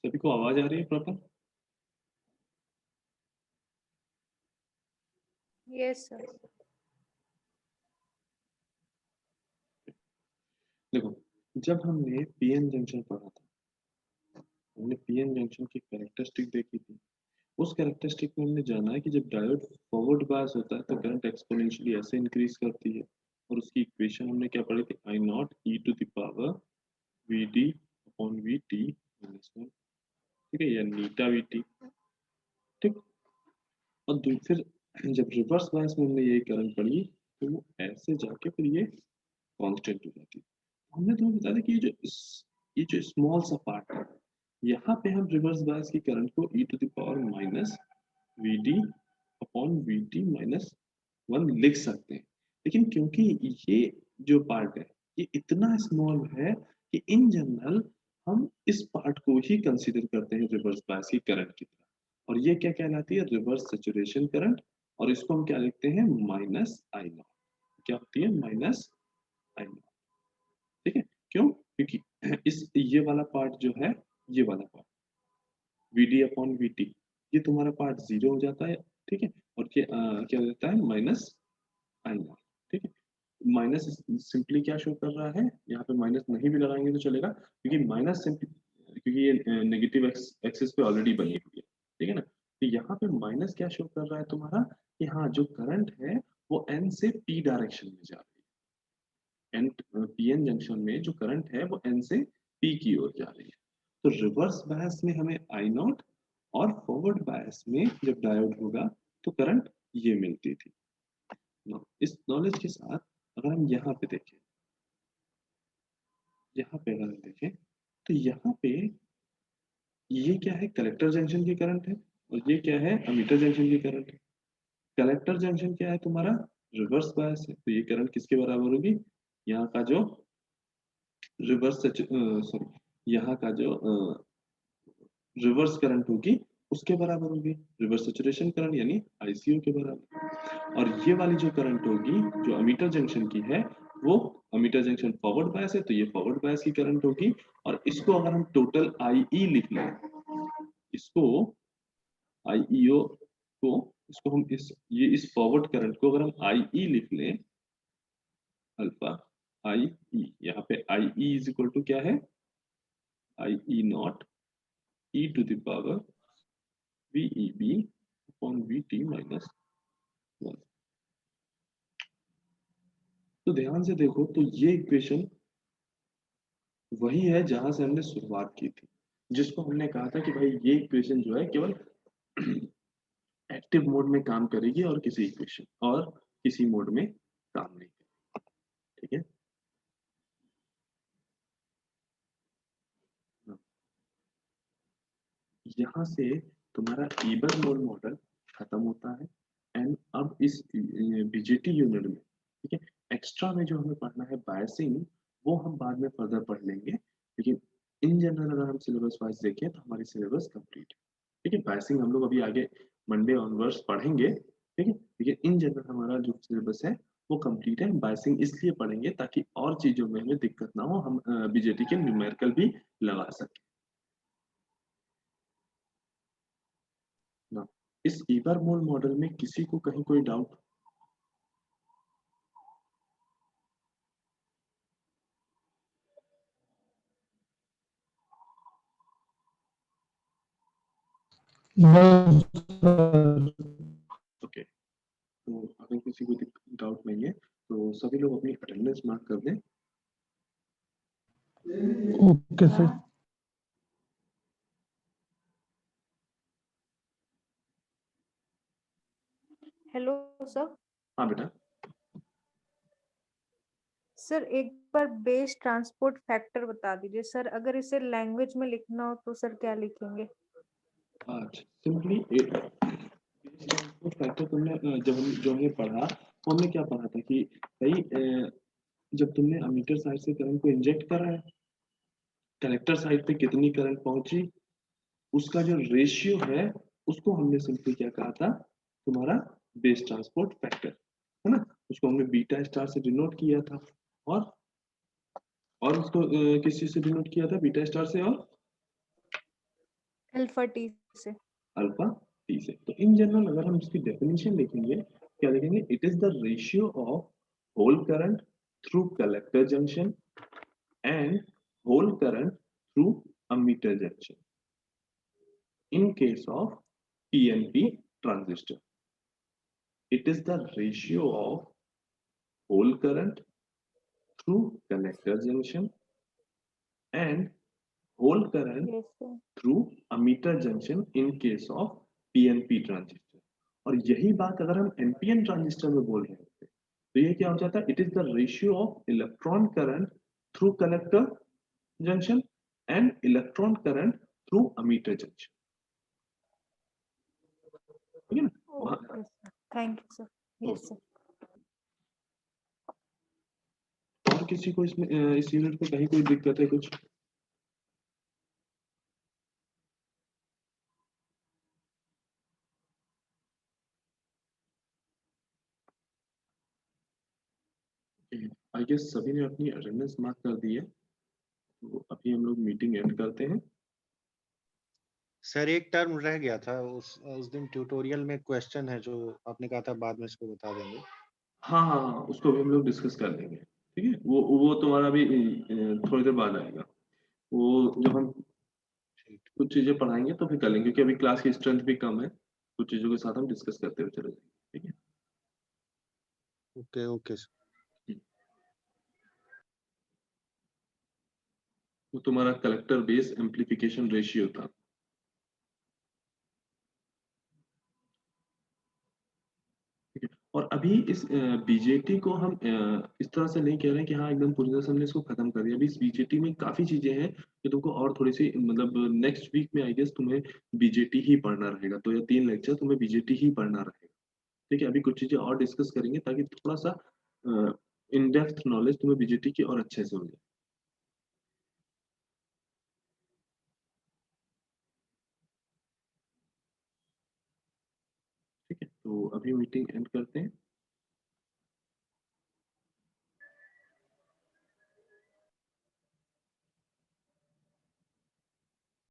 सभी को आवाज आ रही है प्रॉपर? Yes sir. देखो, जब हमने पीएन जंक्शन पढ़ा था, हमने पीएन जंक्शन की कैरेक्टरिस्टिक देखी थी। उस कैरेक्टरिस्टिक में हमने जाना है कि जब डायोड फॉरवर्ड बायस होता है तो करंट एक्सपोनेंशियली ऐसे इंक्रीज करती है। और उसकी इक्वेशन हमने क्या पढ़ी थी? I naught e to the power v D upon we T minus one. ठीक है, या नीटा वी टी। ठीक। और फिर जब रिवर्स बायस में हमने ये करंट पढ़ी तो वो ऐसे जाके फिर ये कांस्टेंट हो जाती है। हमने तुम्हें बता दिया कि ये जो स्मॉल सा पार्ट है, यहाँ पे हम रिवर्स बायस की करंट को e to the power minus V D upon we T minus one लिख सकते हैं। लेकिन क्योंकि ये जो पार्ट है ये इतना स्मॉल है कि इन जनरल हम इस पार्ट को ही कंसीडर करते हैं रिवर्स बायस की करंट की तरह। और ये क्या कहलाती है? Reverse saturation current. और इसको हम क्या लिखते हैं? Minus I not. क्या होती है? Minus I not. ठीक है। क्यों? क्योंकि इस ये वाला पार्ट जो है, ये वाला part V D upon we T, ये तुम्हारा पार्ट जीरो हो जाता है। ठीक है। और क्या हो जाता है? Minus I not. ठीक है। माइनस सिंपली क्या शो कर रहा है? यहाँ पे माइनस नहीं भी लगाएंगे तो चलेगा, क्योंकि माइनस सिंपली, क्योंकि ये नेगेटिव एक्सिस पे ऑलरेडी बनी हुई है। ठीक है ना? तो यहाँ पे माइनस क्या शो कर रहा है तुम्हारा? कि हाँ, जो करंट है वो एन से पी डायरेक्शन में जा रही है। एन पीएन जंक्शन में जो करंट है वो एन से पी की ओर जा रही है। तो रिवर्स बायस में हमें आई नॉट, और फॉरवर्ड बायस में जब डायोड होगा तो करंट ये मिलती थी। इस नॉलेज के साथ अगर हम यहाँ पे देखें, यहाँ पे अगर हम देखें तो यहाँ पे ये क्या है? कलेक्टर जंक्शन की करंट है, और ये क्या है? अमीटर जंक्शन की करंट है। कलेक्टर जंक्शन क्या है तुम्हारा? रिवर्स बायस है, तो ये करंट किसके बराबर होगी? यहाँ का जो रिवर्स सॉरी, यहाँ का जो रिवर्स करंट होगी उसके बराबर होगी। रिवर्स सैचुरेशन करंट यानी आईसीओ के बराबर। और ये वाली जो करंट होगी जो अमीटर जंक्शन की है, वो अमीटर जंक्शन फॉरवर्ड बायस है तो ये फॉरवर्ड बायस की करंट होगी। और इसको अगर हम टोटल आईई लिख लें, इसको आईईओ को, इसको हम इस फॉरवर्ड करंट को अगर हम आईई लिख लें, अल्फा आई ई, यहाँ पे i e is equal to क्या है? I e naught e to the power v e b upon we T minus one. तो ध्यान से देखो तो ये इक्वेशन वही है जहां से हमने शुरुआत की थी, जिसको हमने कहा था कि भाई ये इक्वेशन जो है केवल एक्टिव मोड में काम करेगी और किसी इक्वेशन और किसी मोड में काम नहीं करेगी। ठीक है। यहाँ से तुम्हारा ईबर मोड मॉडल खत्म होता है। एंड अब इस बीजेटी यूनिट में, ठीक है, एक्स्ट्रा में जो हमें पढ़ना है बायसिंग, वो हम बाद में फर्दर पढ़ लेंगे। लेकिन इन जनरल अगर हम सिलेबस वाइज देखें तो हमारी सिलेबस कंप्लीट है। ठीक है। बायसिंग हम लोग अभी आगे मंडे ऑनवर्ड्स पढ़ेंगे। ठीक है। लेकिन इन जनरल हमारा जो सिलेबस है वो कंप्लीट है। बायसिंग इसलिए पढ़ेंगे ताकि और चीजों में हमें दिक्कत ना हो, हम बीजेटी के न्यूमेरिकल भी लगा सकें ना। इस ईबर मोड मॉडल में किसी को कहीं कोई डाउट? नहीं सर। ओके। तो अगर किसी को डाउट नहीं है तो सभी लोग अपनी अटेंडेंस मार्क कर दें। Okay sir. Hello sir. हाँ बेटा। सर एक बार बेस ट्रांसपोर्ट फैक्टर बता दीजिए सर, अगर इसे लैंग्वेज में लिखना हो तो सर क्या लिखेंगे? अच्छा, सिंपली फैक्टर तुमने जो हमने पढ़ा, तो हमने क्या पढ़ा था कि भाई जब तुमने अमीटर साइड से करंट को इंजेक्ट करा है, कलेक्टर साइड पे कितनी करंट पहुंची, उसका जो रेशियो है उसको हमने सिंपली क्या कहा था? तुम्हारा बेस ट्रांसपोर्ट फैक्टर, है ना? उसको हमने बीटा स्टार से डिनोट किया था। और और उसको किस चीज से डिनोट किया था? बीटा स्टार से। और अल्फा टी से। अल्फा टी से। तो इन जनरल अगर हम इसकी डेफिनेशन लिखेंगे, क्या लिखेंगे? It is the ratio of hole current through collector junction and hole current through emitter junction in case of PNP transistor. It is the ratio of whole current through collector junction and whole current yes sir. through ammeter junction in case of PNP transistor. और यही बात अगर हम NPN transistor में बोल रहे होते तो ये क्या हो जाता है? It is the ratio of electron current through collector junction and electron current through emitter junction. ठीक है ना? Okay sir, thank you sir. Yes sir. और किसी को इसमें इस यूनिट में कहीं कोई दिक्कत है कुछ? आई गेस सभी ने अपनी अटेंडेंस मार्क कर दी है, तो अभी हम लोग मीटिंग एंड करते हैं। सर एक टर्म रह गया था उस दिन ट्यूटोरियल में क्वेश्चन है जो आपने कहा था बाद में इसको बता देंगे। हाँ हाँ हाँ, उसको भी हम लोग डिस्कस कर लेंगे। ठीक है, वो तुम्हारा भी थोड़ी देर बाद आएगा। वो जब हम कुछ चीजें पढ़ाएंगे तो फिर कर लेंगे, क्योंकि अभी क्लास की स्ट्रेंथ भी कम है, कुछ चीजों के साथ हम डिस्कस करते हुए चले जाएंगे। ठीक है, ओके ओके सर। वो तुम्हारा कलेक्टर बेस एम्पलीफिकेशन रेशियो था। ठीक है, और अभी इस बीजेटी को हम इस तरह से नहीं कह रहे हैं कि हाँ एकदम पूरी तरह से हमने इसको खत्म कर दिया। अभी इस बीजेटी में काफी चीजें हैं कि तुमको और थोड़ी सी, मतलब नेक्स्ट वीक में आई गेस तुम्हें बीजेटी ही पढ़ना रहेगा, 2 या 3 लेक्चर तुम्हें बीजेटी ही पढ़ना रहेगा। ठीक है, अभी कुछ चीजें और डिस्कस करेंगे ताकि थोड़ा सा इन डेप्थ नॉलेज तुम्हें बीजेटी की और अच्छे से हो जाए। ठीक है, तो अभी मीटिंग एंड करते हैं।